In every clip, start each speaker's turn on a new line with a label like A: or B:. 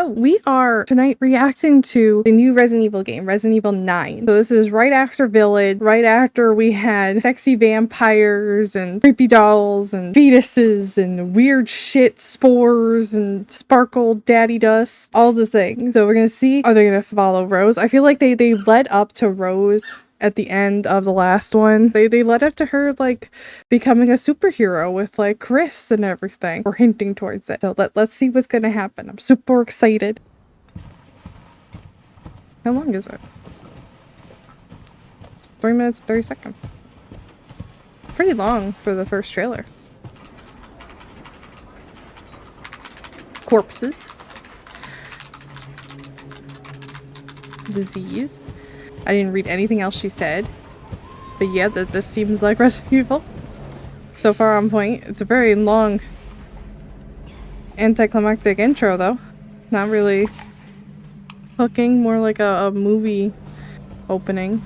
A: So we are tonight reacting to the new Resident Evil game, Resident Evil 9. So this is right after Village, right after we had sexy vampires and creepy dolls and fetuses and weird shit, spores and sparkle daddy dust, all the things. So we're gonna see, are they gonna follow Rose? I feel like they led up to Rose at the end of the last one. They led up to her like becoming a superhero with like Chris and everything. We're hinting towards it. So let's see what's gonna happen. I'm super excited. How long is it? 3 minutes and 30 seconds. Pretty long for the first trailer. Corpses. Disease. I didn't read anything else she said. But yeah, this seems like Resident Evil. So far on point. It's a very long anticlimactic intro though. Not really hooking, more like a movie opening.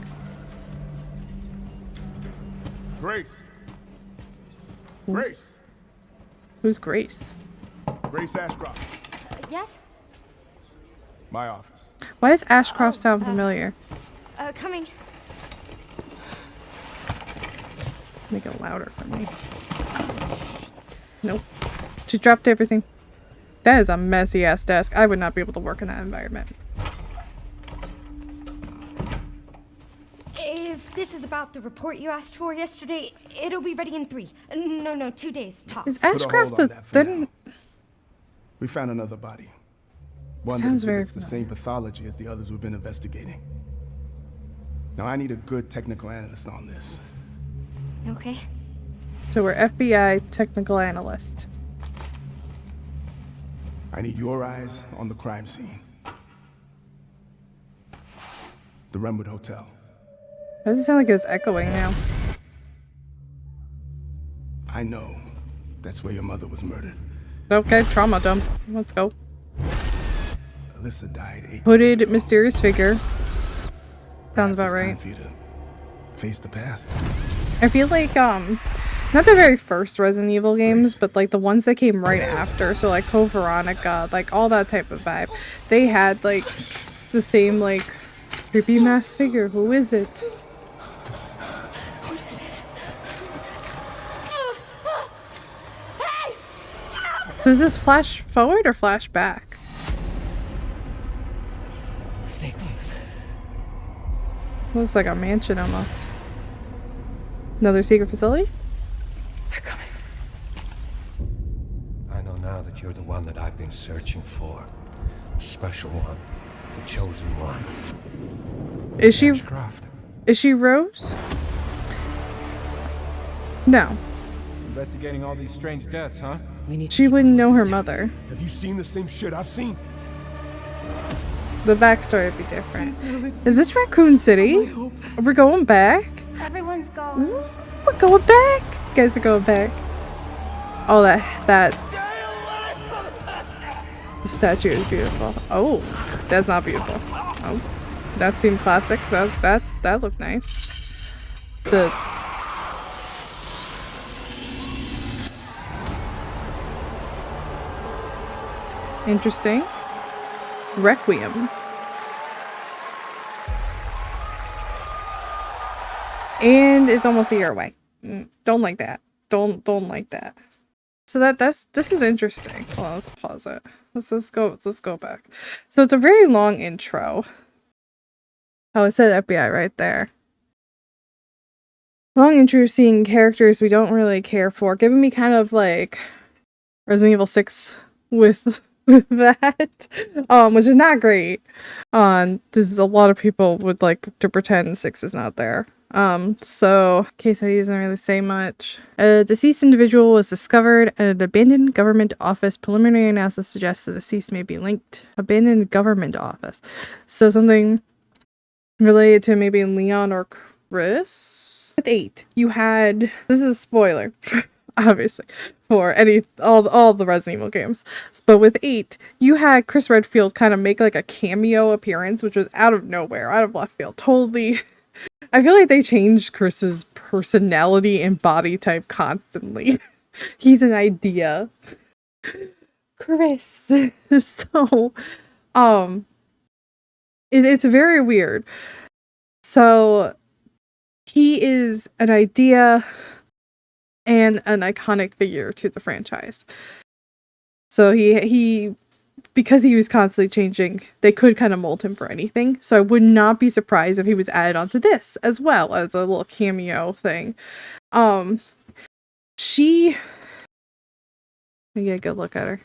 B: Grace. Grace.
A: Who's Grace?
B: Grace Ashcroft.
C: Yes?
B: My office.
A: Why does Ashcroft sound familiar?
C: Coming.
A: Make it louder for me. Nope. She dropped everything. That is a messy ass desk. I would not be able to work in that environment.
C: If this is about the report you asked for yesterday, it'll be ready in 3. No, 2 days tops.
A: Is Ashcroft the then?
B: We found another body. One
A: Sounds
B: that
A: very
B: exhibits the same pathology as the others we've been investigating. Now I need a good technical analyst on this.
C: Okay.
A: So we're FBI technical analyst.
B: I need your eyes on the crime scene. The Renwood Hotel.
A: Why does it sound like it's echoing now?
B: I know that's where your mother was murdered.
A: Okay, trauma dump. Let's go.
B: Alyssa died 8 years
A: Hooded,
B: ago.
A: mysterious figure. Sounds
B: Perhaps
A: about
B: it's time
A: right.
B: for you to face the past.
A: I feel like, not the very first Resident Evil games, but like the ones that came right after. So like Code Veronica, like all that type of vibe. They had like the same like creepy masked figure. Who is it?
C: What is this?
A: So is this flash forward or flash back?
D: Stay close.
A: Looks like a mansion almost. Another secret facility?
D: They're coming. I know now that you're the one that I've been searching for. The special one. The chosen one.
A: Is she
D: Ashcroft.
A: Rose? No.
E: Investigating all these strange deaths, huh?
A: She wouldn't know her mother.
B: Have you seen the same shit I've seen?
A: The backstory would be different. Is this Raccoon City? Are we going back?
C: Everyone's gone.
A: We're going back. You guys are going back. Oh, that. The statue is beautiful. Oh, that's not beautiful. Oh, that seemed classic. That looked nice. The. Interesting. Requiem. And it's almost a year away. Don't like that. Don't like that. So this is interesting. Hold on, let's pause it. Let's go back. So it's a very long intro. Oh, it said FBI right there. Long intro seeing characters we don't really care for, giving me kind of like Resident Evil 6 with that, which is not great. This is a lot of people would like to pretend 6 is not there. So case ID doesn't really say much. A deceased individual was discovered at an abandoned government office. Preliminary analysis suggests the deceased may be linked. Abandoned government office. So something related to maybe Leon or Chris. With 8, you had, this is a spoiler, obviously, for all the Resident Evil games. But with 8, you had Chris Redfield kind of make like a cameo appearance, which was out of nowhere, out of left field. Totally. I feel like they changed Chris's personality and body type constantly. He's an idea. Chris. So It's very weird. So he is an idea and an iconic figure to the franchise. So he because he was constantly changing, they could kind of mold him for anything. So I would not be surprised if he was added onto this as well as a little cameo thing. She let me get a good look at her.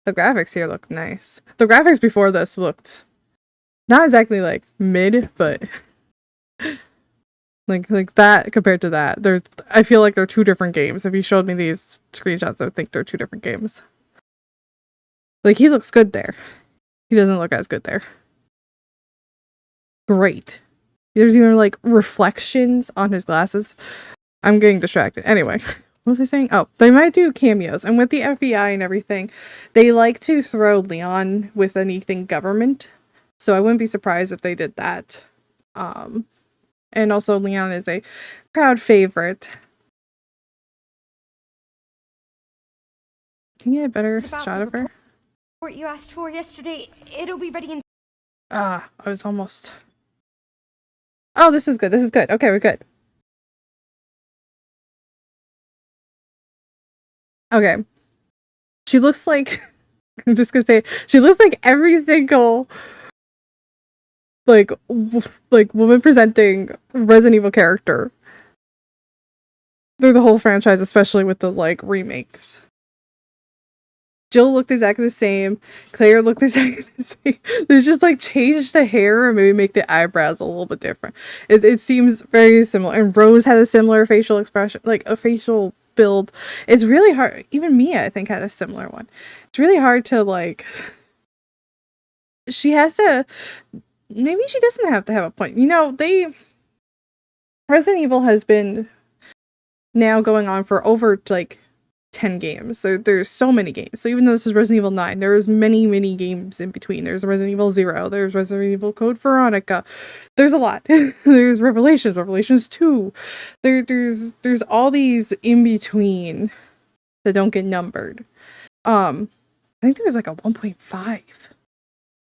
A: The graphics here look nice. The graphics before this looked not exactly like mid, but like that compared to that. I feel like they're two different games. If you showed me these screenshots, I would think they're two different games. Like he looks good there. He doesn't look as good there. Great. There's even like reflections on his glasses. I'm getting distracted. Anyway, what was I saying? Oh, they might do cameos. And with the FBI and everything, they like to throw Leon with anything government. So I wouldn't be surprised if they did that. And also Leon is a crowd favorite. Can you get a better shot of her?
C: What you asked for yesterday, it'll be ready in...
A: I was almost... Oh, this is good. This is good. Okay, we're good. Okay. She looks like... I'm just gonna say... She looks like every single... Like woman presenting Resident Evil character through the whole franchise, especially with the, like, remakes. Jill looked exactly the same. Claire looked exactly the same. They just, like, changed the hair and maybe make the eyebrows a little bit different. It seems very similar. And Rose had a similar facial expression, like, a facial build. It's really hard. Even Mia, I think, had a similar one. It's really hard to, like... She has to... Maybe she doesn't have to have a point. You know, Resident Evil has been now going on for over, like, 10 games. So there's so many games. So even though this is Resident Evil 9, there's many games in between. There's Resident Evil 0, there's Resident Evil Code Veronica. There's a lot. There's Revelations 2. There's all these in between that don't get numbered. I think there was like a 1.5.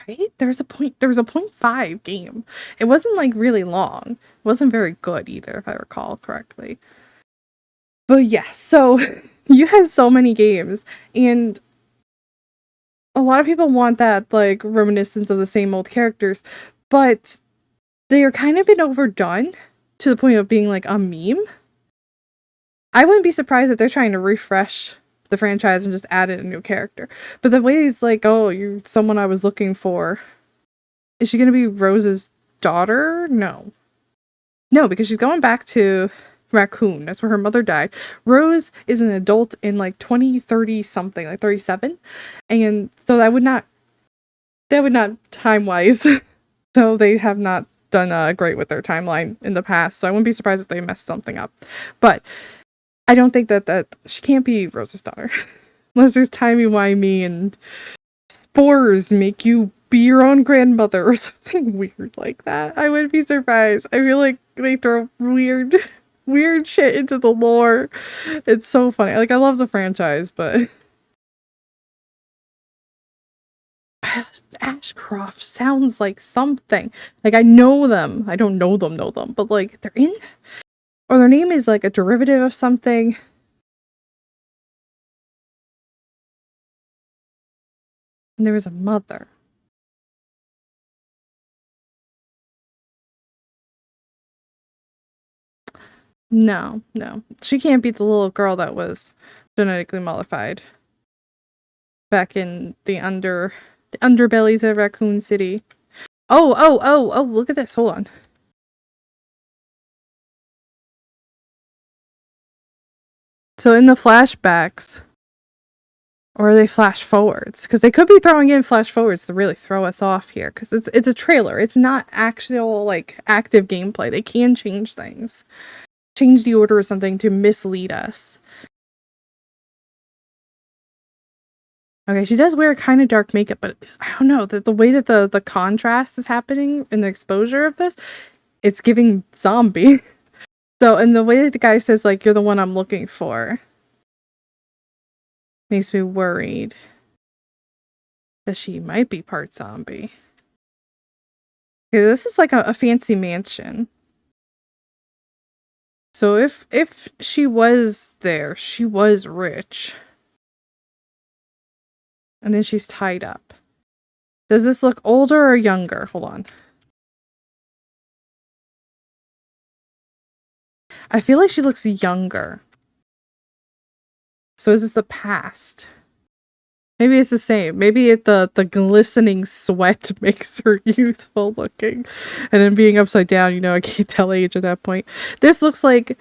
A: Right? There was a 0.5 game. It wasn't like really long. It wasn't very good either, if I recall correctly. But yeah, so you have so many games, and a lot of people want that, like, reminiscence of the same old characters, but they are kind of been overdone to the point of being like a meme. I wouldn't be surprised if they're trying to refresh the franchise and just added a new character. But the way he's like, oh, you're someone I was looking for. Is she going to be Rose's daughter? No, because she's going back to Raccoon. That's where her mother died. Rose is an adult in like 30 something, like 37. And so that would not time wise. So they have not done great with their timeline in the past. So I wouldn't be surprised if they messed something up. But I don't think that she can't be Rose's daughter. Unless there's timey-wimey and spores make you be your own grandmother or something weird like that. I wouldn't be surprised. I feel like they throw weird shit into the lore. It's so funny. Like, I love the franchise, but... Ashcroft sounds like something. Like, I know them. I don't know them, but, like, they're in... Or their name is like a derivative of something. And there was a mother. No. She can't be the little girl that was genetically modified back in the underbellies of Raccoon City. Oh, look at this. Hold on. So in the flashbacks, or are they flash forwards? Because they could be throwing in flash forwards to really throw us off here. Because it's a trailer. It's not actual, like, active gameplay. They can change things. Change the order or something to mislead us. Okay, she does wear kind of dark makeup, but I don't know. The way that the contrast is happening in the exposure of this, it's giving zombie. So, and the way that the guy says, like, you're the one I'm looking for, makes me worried. that she might be part zombie. Okay, this is like a fancy mansion. So if she was there, she was rich. And then she's tied up. Does this look older or younger? Hold on. I feel like she looks younger. So is this the past? Maybe it's the same. Maybe the glistening sweat makes her youthful looking. And then being upside down, you know, I can't tell age at that point. This looks like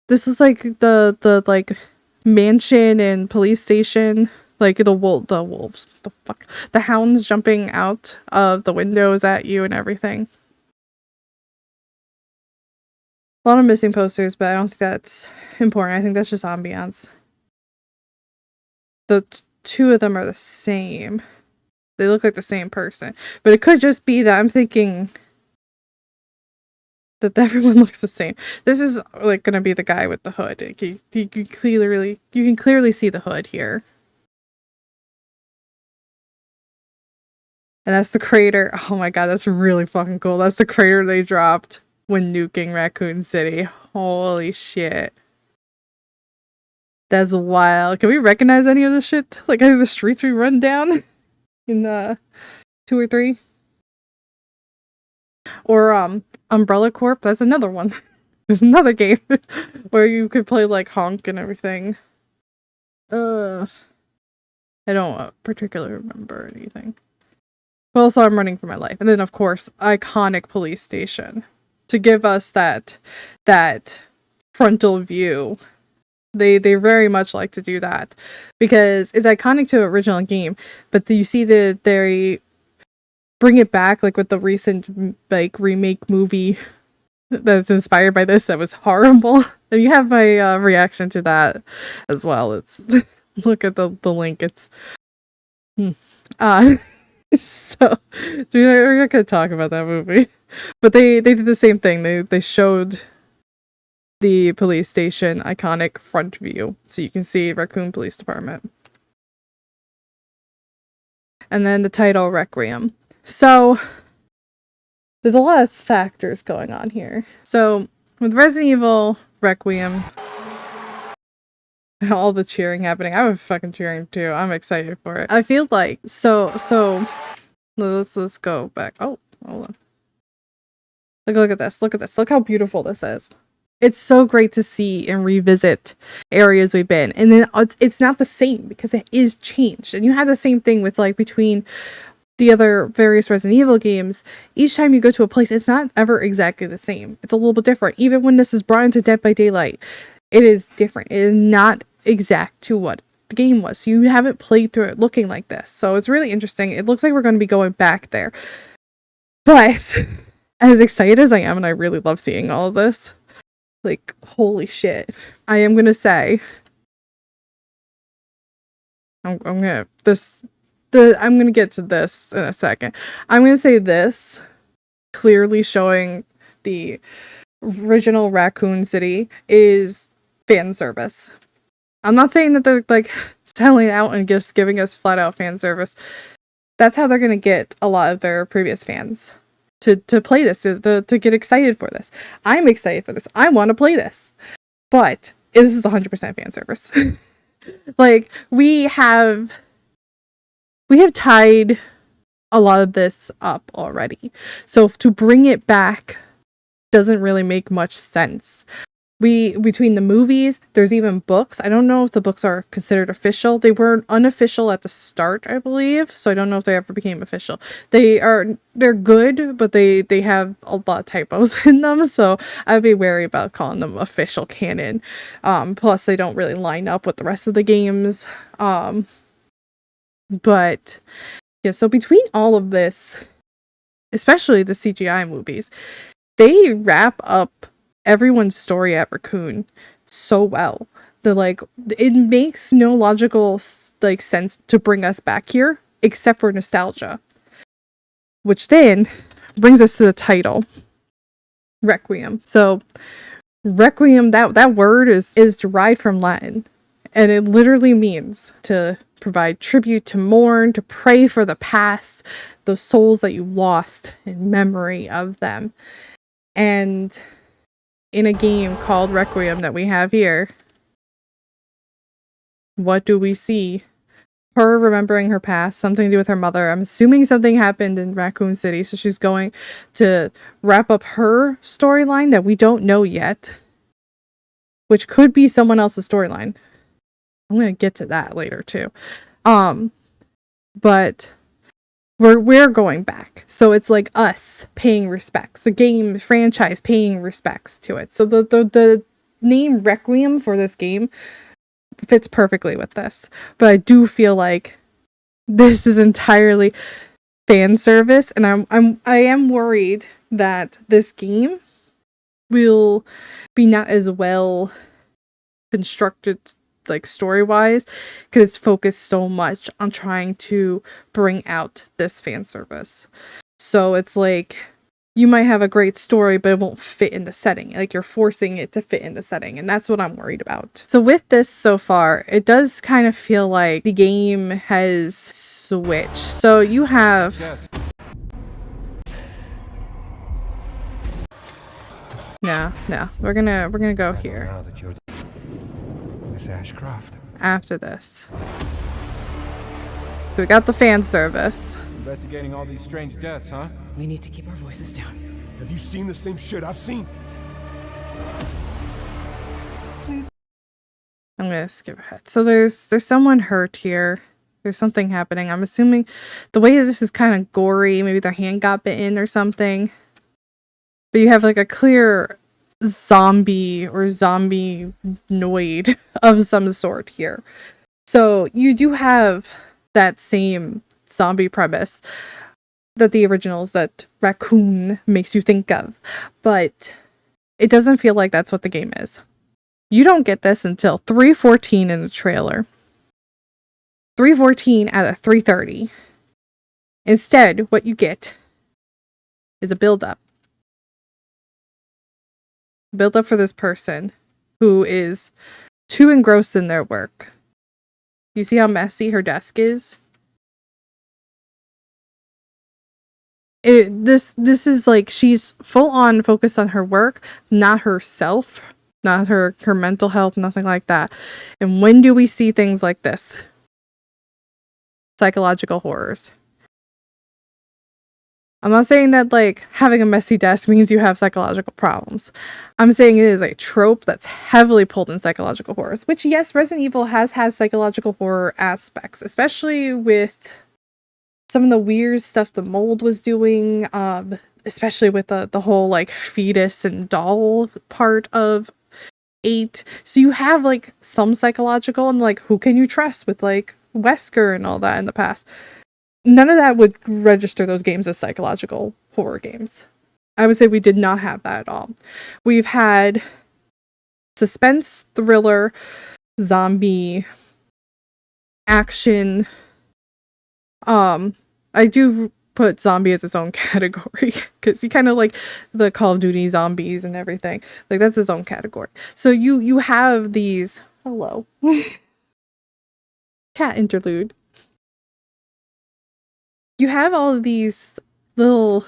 A: the like mansion and police station. Like the wolves. The fuck. The hounds jumping out of the windows at you and everything. A lot of missing posters, but I don't think that's important. I think that's just ambiance. The two of them are the same. They look like the same person. But it could just be that I'm thinking that everyone looks the same. This is like gonna be the guy with the hood. You can clearly see the hood here. And that's the crater. Oh my god, that's really fucking cool. That's the crater they dropped when nuking Raccoon City. Holy shit. That's wild. Can we recognize any of this shit? Like any of the streets we run down in 2 or 3? Or Umbrella Corp. That's another one. There's another game where you could play like Honk and everything. I don't particularly remember anything. But also I'm running for my life. And then of course, iconic police station. To give us that frontal view. They very much like to do that because it's iconic to the original game, but you see that they bring it back like with the recent like remake movie that's inspired by this that was horrible. And you have my reaction to that as well. It's look at the link. It's so we're not gonna talk about that movie, but they did the same thing. They showed the police station iconic front view so you can see Raccoon Police Department. And then the title Requiem. So there's a lot of factors going on here. So with Resident Evil Requiem, all the cheering happening. I was fucking cheering too. I'm excited for it. I feel like so let's go back. Oh, hold on. Look at this. Look at this. Look how beautiful this is. It's so great to see and revisit areas we've been. And then it's not the same because it is changed. And you have the same thing with like between the other various Resident Evil games. Each time you go to a place, it's not ever exactly the same. It's a little bit different. Even when this is brought into Dead by Daylight, it is different. It is not exact to what the game was. So you haven't played through it looking like this. So it's really interesting. It looks like we're going to be going back there. But as excited as I am, and I really love seeing all of this, like, holy shit. I am gonna say I'm gonna get to this in a second. I'm gonna say this clearly showing the original Raccoon City is fan service. I'm not saying that they're like selling out and just giving us flat out fan service. That's how they're gonna get a lot of their previous fans to play this, to get excited for this. I'm excited for this. I want to play this. But this is 100% fan service. Like, we have tied a lot of this up already. So to bring it back doesn't really make much sense. Between the movies, there's even books. I don't know if the books are considered official. They were unofficial at the start, I believe. So I don't know if they ever became official. They're good, but they have a lot of typos in them. So I'd be wary about calling them official canon. Plus they don't really line up with the rest of the games. But yeah, so between all of this, especially the CGI movies, they wrap up everyone's story at Raccoon so well. It makes no logical like sense to bring us back here except for nostalgia, which then brings us to the title Requiem. So Requiem, that word is derived from Latin, and it literally means to provide tribute, to mourn, to pray for the past, those souls that you lost in memory of them. And in a game called Requiem that we have here, what do we see? Her remembering her past, something to do with her mother. I'm assuming something happened in Raccoon City, so she's going to wrap up her storyline that we don't know yet, which could be someone else's storyline. I'm gonna get to that later too. But we're going back, so it's like us paying respects, the game franchise paying respects to it. So the name Requiem for this game fits perfectly with this, but I do feel like this is entirely fan service, and I am worried that this game will be not as well constructed, like story wise, because it's focused so much on trying to bring out this fan service. So it's like you might have a great story, but it won't fit in the setting. Like you're forcing it to fit in the setting, and that's what I'm worried about. So with this so far, it does kind of feel like the game has switched. So you have no, we're gonna go here
D: Now that you're Miss Ashcroft.
A: after this. So we got the fan service.
E: Investigating all these strange deaths, huh?
F: We need to keep our voices down.
B: Have you seen the same shit I've seen?
A: I'm gonna skip ahead. So there's someone hurt here. There's something happening. I'm assuming the way this is kind of gory. Maybe their hand got bitten or something. But you have like a clear zombie or zombie-noid of some sort here. So you do have that same zombie premise that the originals, that Raccoon makes you think of. But it doesn't feel like that's what the game is. You don't get this until 3:14 in the trailer. 3:14 out of 3:30. Instead, what you get is a build-up. Build-up for this person who is too engrossed in their work. You see how messy her desk is? This is like she's full on focused on her work, not herself, not her mental health, nothing like that. And when do we see things like this? Psychological horrors. I'm not saying that like having a messy desk means you have psychological problems. I'm saying it is a trope that's heavily pulled in psychological horrors, which yes, Resident Evil has psychological horror aspects, especially with some of the weird stuff the mold was doing, especially with the whole like fetus and doll part of 8. So you have like some psychological, and like who can you trust with like Wesker and all that in the past. None of that would register those games as psychological horror games. I would say we did not have that at all. We've had suspense, thriller, zombie, action. I do put zombie as its own category because you kind of like the Call of Duty zombies and everything. Like that's its own category. So you have these. Hello. Cat interlude. You have all of these little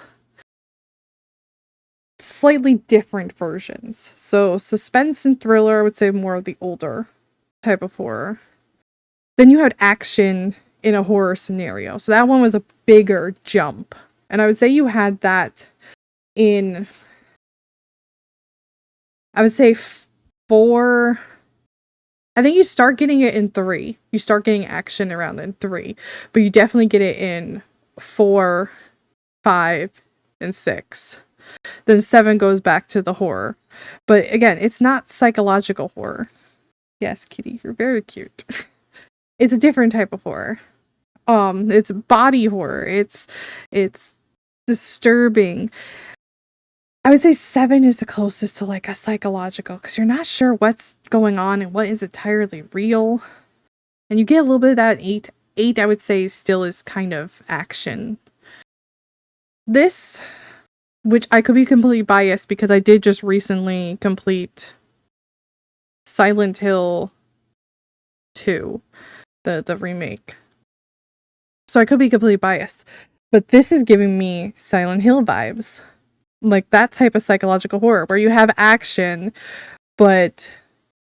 A: slightly different versions. So suspense and thriller, I would say more of the older type of horror. Then you had action in a horror scenario. So that one was a bigger jump. And I would say you had that in, I would say 4. I think you start getting it in 3. You start getting action around in 3. But you definitely get it in 4, 5, and 6. Then 7 goes back to the horror. But again, it's not psychological horror. Yes, Kitty, you're very cute. It's a different type of horror. It's body horror. It's disturbing. I would say 7 is the closest to like a psychological, because you're not sure what's going on and what is entirely real. And you get a little bit of that in 8. 8, I would say, still is kind of action. This, which I could be completely biased because I did just recently complete Silent Hill 2. the remake. So I could be completely biased. But this is giving me Silent Hill vibes. Like that type of psychological horror where you have action, but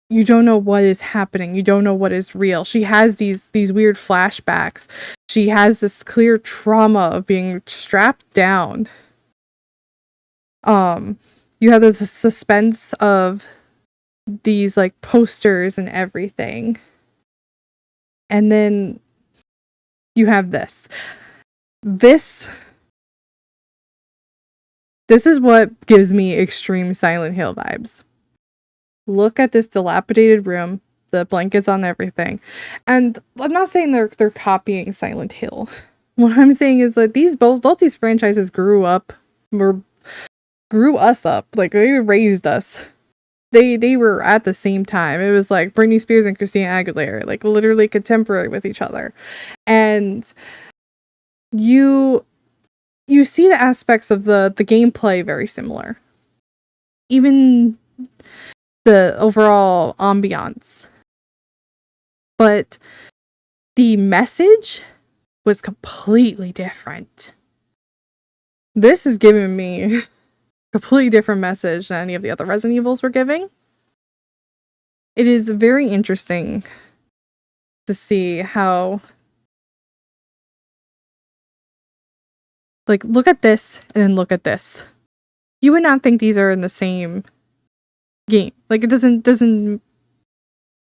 A: you don't know what is happening. You don't know what is real. She has these weird flashbacks. She has this clear trauma of being strapped down. You have the suspense of these like posters and everything. And then you have this. This is what gives me extreme Silent Hill vibes. Look at this dilapidated room, the blankets on everything. And I'm not saying they're copying Silent Hill. What I'm saying is that both these franchises grew us up. Like they raised us. They were at the same time. It was like Britney Spears and Christina Aguilera, like literally contemporary with each other. And you see the aspects of the gameplay very similar. Even the overall ambiance. But the message was completely different. This is giving me a completely different message than any of the other Resident Evils were giving. It is very interesting to see how, like, look at this and then look at this. You would not think these are in the same game. Like, it doesn't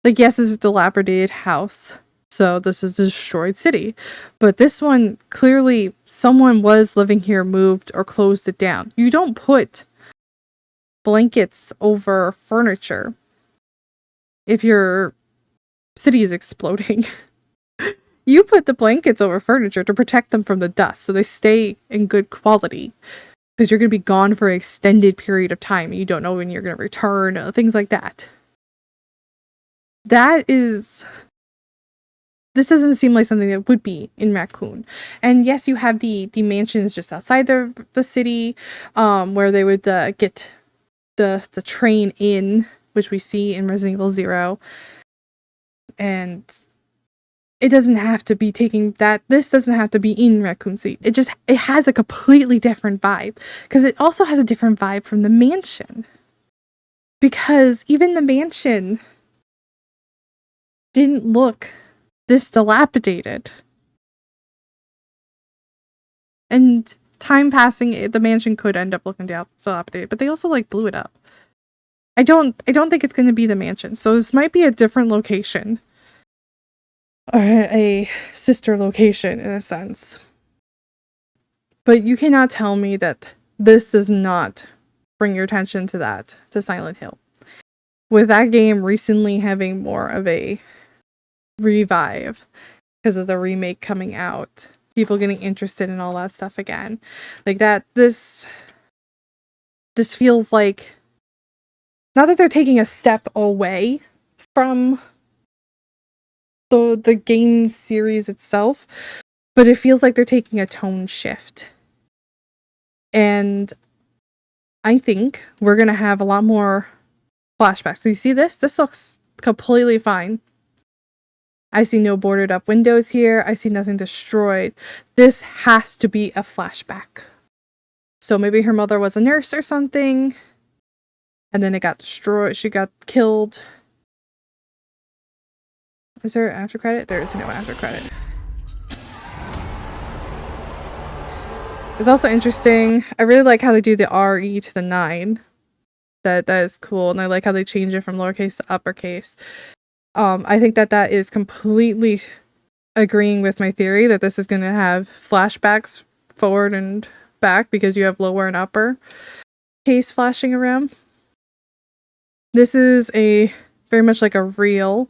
A: like, yes, this is a dilapidated house, so this is a destroyed city. But this one, clearly, someone was living here, moved, or closed it down. You don't put blankets over furniture if your city is exploding. You put the blankets over furniture to protect them from the dust, so they stay in good quality. Because you're going to be gone for an extended period of time, and you don't know when you're going to return, things like that. This doesn't seem like something that would be in Raccoon. And yes, you have the mansions just outside the city, where they would get the train in, which we see in Resident Evil 0. And it doesn't have to be this doesn't have to be in Raccoon City. It has a completely different vibe. Because it also has a different vibe from the mansion. Because even the mansion didn't look this dilapidated. And time passing, the mansion could end up looking dilapidated, but they also like blew it up. I don't think it's going to be the mansion. So this might be a different location. Or a sister location in a sense. But you cannot tell me that this does not bring your attention to Silent Hill. With that game recently having more of a revive because of the remake coming out, people getting interested in all that stuff again, like that, this feels like, not that they're taking a step away from the game series itself, but it feels like they're taking a tone shift. And I think we're gonna have a lot more flashbacks. So you see this looks completely fine. I see no boarded up windows here. I see nothing destroyed. This has to be a flashback. So maybe her mother was a nurse or something, and then it got destroyed. She got killed. Is there an after credit? There is no after credit. It's also interesting. I really like how they do the RE to the 9. That is cool, and I like how they change it from lowercase to uppercase. I think that is completely agreeing with my theory that this is going to have flashbacks forward and back because you have lower and upper case flashing around. This is very much like a reel,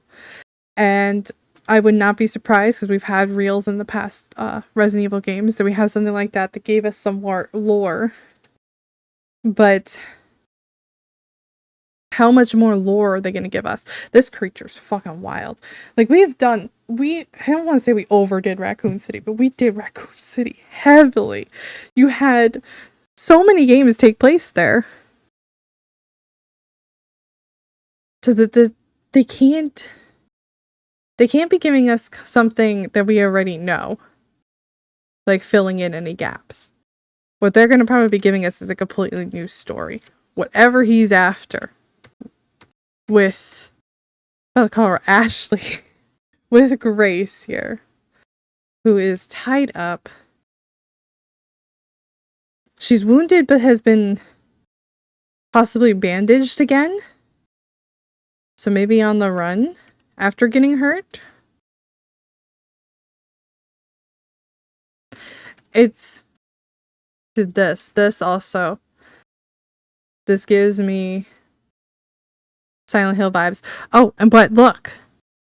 A: and I would not be surprised because we've had reels in the past Resident Evil games, so we have something like that gave us some more lore. But how much more lore are they going to give us? This creature's fucking wild. Like, I don't want to say we overdid Raccoon City, but we did Raccoon City heavily. You had so many games take place there. So they can't They can't be giving us something that we already know, like filling in any gaps. What they're going to probably be giving us is a completely new story. Whatever he's after. With, I'll call her Ashley, with Grace here, who is tied up. She's wounded but has been possibly bandaged again. So maybe on the run after getting hurt. It's this also. This gives me Silent Hill vibes. Oh, and but look.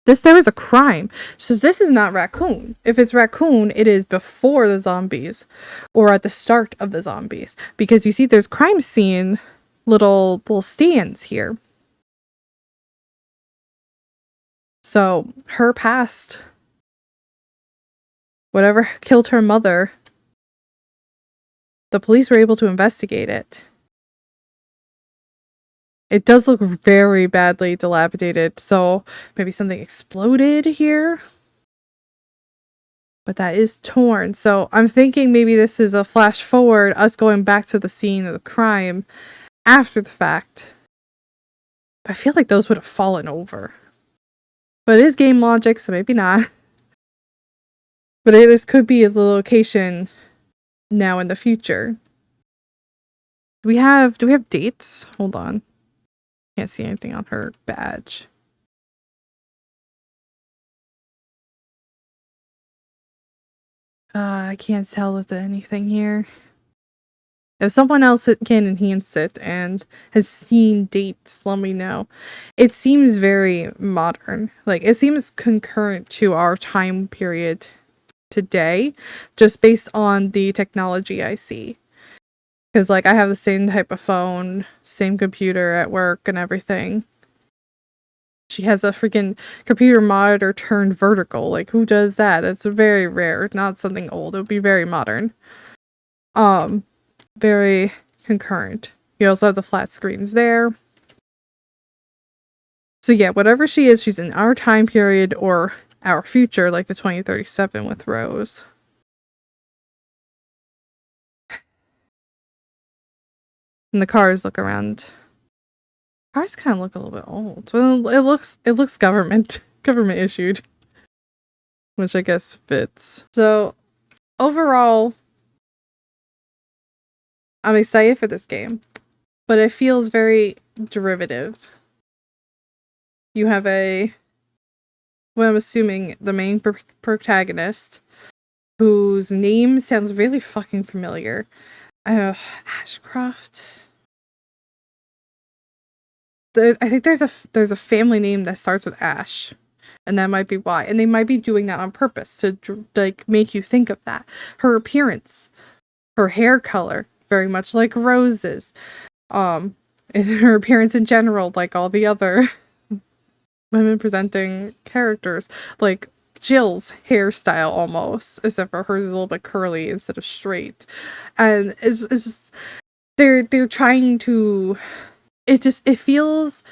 A: There was a crime. So this is not Raccoon. If it's Raccoon, it is before the zombies or at the start of the zombies. Because you see there's crime scene little stands here. So her past, whatever killed her mother, the police were able to investigate it. It does look very badly dilapidated, so maybe something exploded here. But that is torn, so I'm thinking maybe this is a flash forward, us going back to the scene of the crime after the fact. But I feel like those would have fallen over. But it is game logic, so maybe not. But this could be the location now in the future. Do we have dates? Hold on. Can't see anything on her badge. I can't tell with anything here. If someone else can enhance it and has seen dates, let me know. It seems very modern. Like, it seems concurrent to our time period today, just based on the technology I see. Because, like, I have the same type of phone, same computer at work and everything. She has a freaking computer monitor turned vertical. Like, who does that? That's very rare. Not something old. It would be very modern. Very concurrent. You also have the flat screens there. So yeah, whatever she is, she's in our time period or our future, like the 2037 with Rose. And the cars look around. Cars kind of look a little bit old. Well, it looks government issued, which I guess fits. So overall, I'm excited for this game, but it feels very derivative. You have what I'm assuming the main protagonist, whose name sounds really fucking familiar. Ashcroft. I think there's a family name that starts with Ash, and that might be why. And they might be doing that on purpose to like make you think of that. Her appearance, her hair color, very much like Rose's. And her appearance in general, like all the other women presenting characters, like Jill's hairstyle almost, except for hers is a little bit curly instead of straight. And it's just, they're trying to. It feels,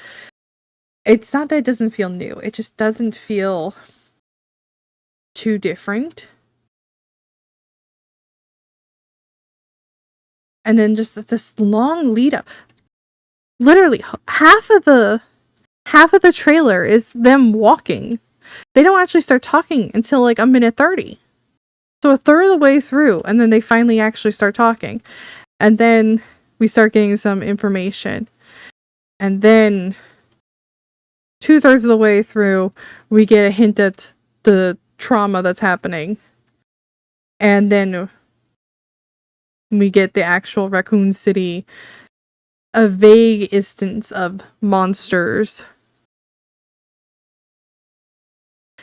A: it's not that it doesn't feel new, it just doesn't feel too different. And then just this long lead up. Literally, half of the trailer is them walking. They don't actually start talking until like a minute 30. So a third of the way through, and then they finally actually start talking. And then we start getting some information. And then 2/3 of the way through, we get a hint at the trauma that's happening. And then we get the actual Raccoon City, a vague instance of monsters.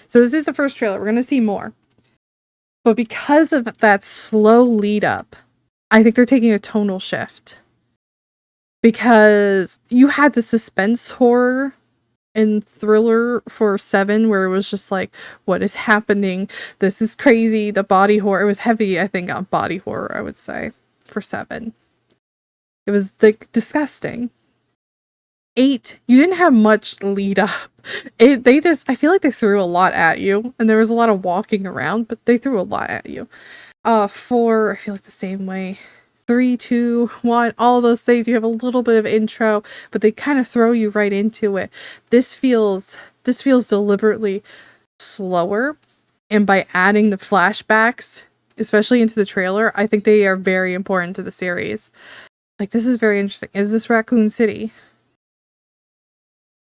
A: So this is the first trailer. We're going to see more. But because of that slow lead up, I think they're taking a tonal shift. Because you had the suspense horror and thriller for 7, where it was just like, what is happening? This is crazy. The body horror. It was heavy, I think, on body horror, I would say, for 7. It was like disgusting. 8, you didn't have much lead up. I feel like they threw a lot at you, and there was a lot of walking around, but they threw a lot at you. 4, I feel like the same way. 3, 2, 1, all those things, you have a little bit of intro, but they kind of throw you right into it. This feels deliberately slower, and by adding the flashbacks, especially into the trailer, I think they are very important to the series. Like, this is very interesting. Is this Raccoon City?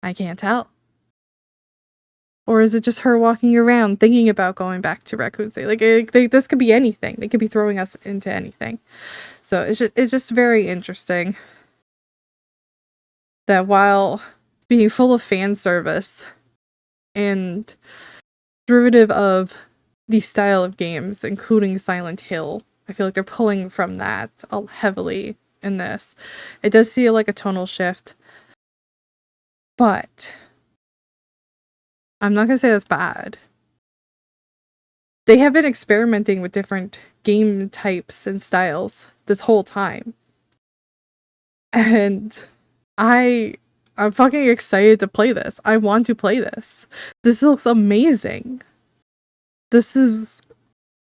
A: I can't tell. Or is it just her walking around thinking about going back to Raccoon City? Like, this could be anything. They could be throwing us into anything. So it's just very interesting that while being full of fan service and derivative of the style of games, including Silent Hill, I feel like they're pulling from that heavily in this. It does feel like a tonal shift, but I'm not gonna say that's bad. They have been experimenting with different game types and styles this whole time. And I'm fucking excited to play this. I want to play this. This looks amazing. This is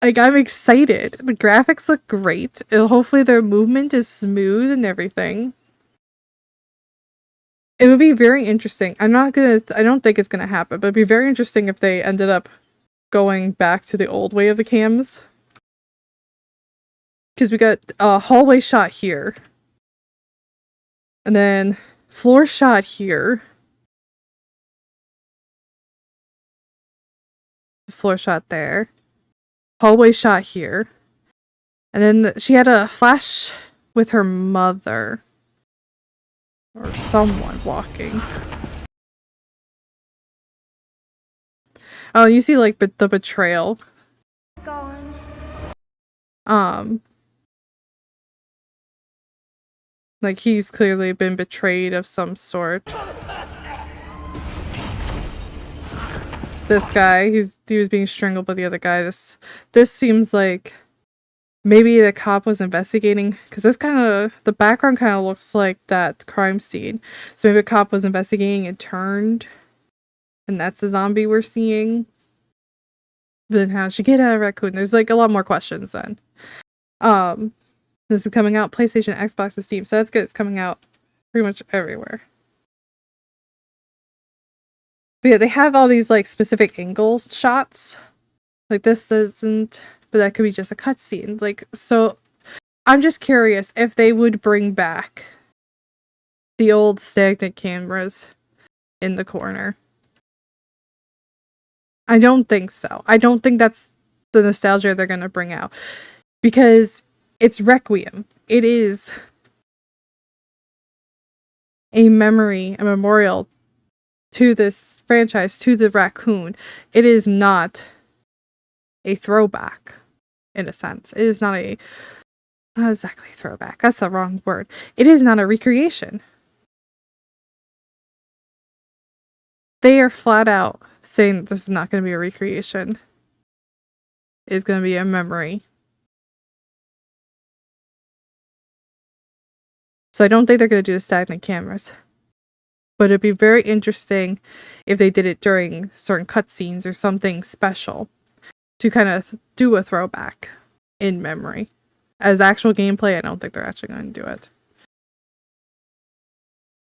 A: like, I'm excited. The graphics look great. Hopefully their movement is smooth and everything. It would be very interesting. I don't think it's gonna happen, but it'd be very interesting if they ended up going back to the old way of the cams. Because we got a hallway shot here. And then floor shot here. Floor shot there. Hallway shot here. And then she had a flash with her mother. Or someone walking. Oh, you see like the betrayal.
C: Gone.
A: Like he's clearly been betrayed of some sort. This guy, he was being strangled by the other guy. This seems like maybe the cop was investigating, because the background kind of looks like that crime scene. So maybe a cop was investigating and turned, and that's the zombie we're seeing. But then how'd she get out of Raccoon? There's like a lot more questions then. This is coming out PlayStation, Xbox, and Steam, so that's good. It's coming out pretty much everywhere. But yeah, they have all these like specific angle shots. Like this isn't, but that could be just a cutscene. Like, so I'm just curious if they would bring back the old stagnant cameras in the corner. I don't think so. I don't think that's the nostalgia they're gonna bring out. Because it's Requiem. It is a memory, a memorial to this franchise, to the raccoon. It is not a throwback, in a sense. It is not exactly throwback. That's the wrong word. It is not a recreation. They are flat out saying that this is not going to be a recreation. It's going to be a memory. So I don't think they're going to do the stagnant cameras. But it'd be very interesting if they did it during certain cutscenes or something special to kind of do a throwback in memory. As actual gameplay, I don't think they're actually going to do it.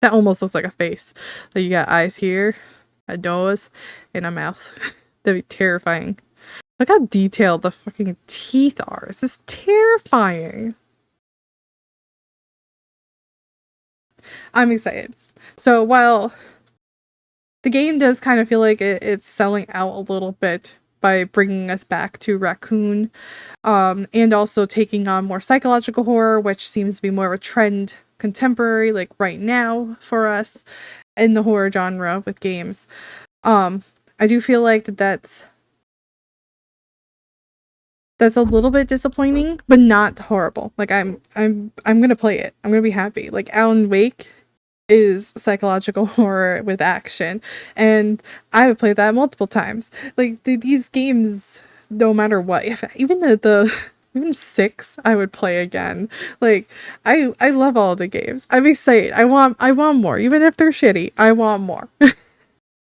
A: That almost looks like a face. Like you got eyes here, a nose, and a mouth. That'd be terrifying. Look how detailed the fucking teeth are. This is terrifying. I'm excited. So while the game does kind of feel like it's selling out a little bit by bringing us back to Raccoon, and also taking on more psychological horror, which seems to be more of a trend contemporary, like right now for us in the horror genre with games. I do feel like that's a little bit disappointing, but not horrible. Like I'm gonna play it. I'm gonna be happy. Like Alan Wake is psychological horror with action, and I would play that multiple times. Like these games, no matter what, even the even 6, I would play again. Like, I love all the games. I'm excited. I want more. Even if they're shitty, I want more.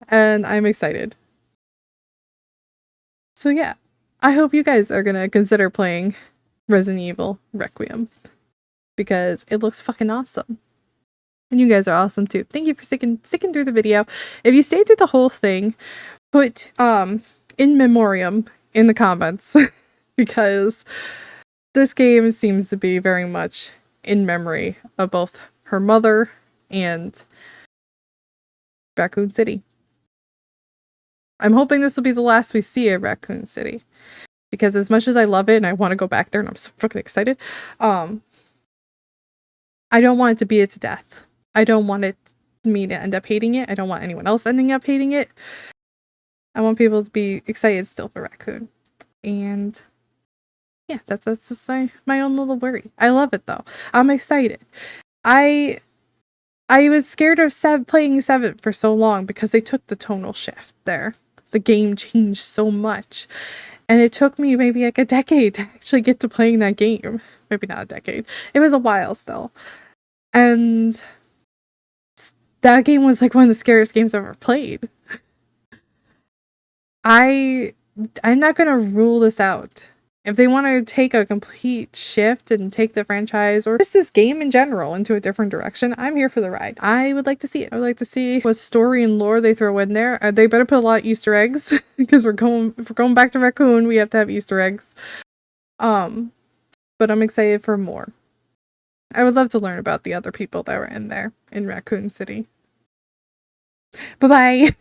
A: And I'm excited. So yeah, I hope you guys are gonna consider playing Resident Evil Requiem, because it looks fucking awesome. And you guys are awesome too. Thank you for sticking through the video. If you stayed through the whole thing, put in memoriam in the comments because this game seems to be very much in memory of both her mother and Raccoon City. I'm hoping this will be the last we see of Raccoon City, because as much as I love it and I want to go back there and I'm so fucking excited, I don't want it to be its death. I don't want me to end up hating it. I don't want anyone else ending up hating it. I want people to be excited still for Raccoon. And yeah, that's just my own little worry. I love it though. I'm excited. I was scared of playing 7 for so long because they took the tonal shift there. The game changed so much. And it took me maybe like a decade to actually get to playing that game. Maybe not a decade. It was a while still. And that game was like one of the scariest games I've ever played. I'm not going to rule this out. If they want to take a complete shift and take the franchise or just this game in general into a different direction, I'm here for the ride. I would like to see it. I would like to see what story and lore they throw in there. They better put a lot of Easter eggs because if we're going back to Raccoon, we have to have Easter eggs. But I'm excited for more. I would love to learn about the other people that were in there in Raccoon City. Bye-bye.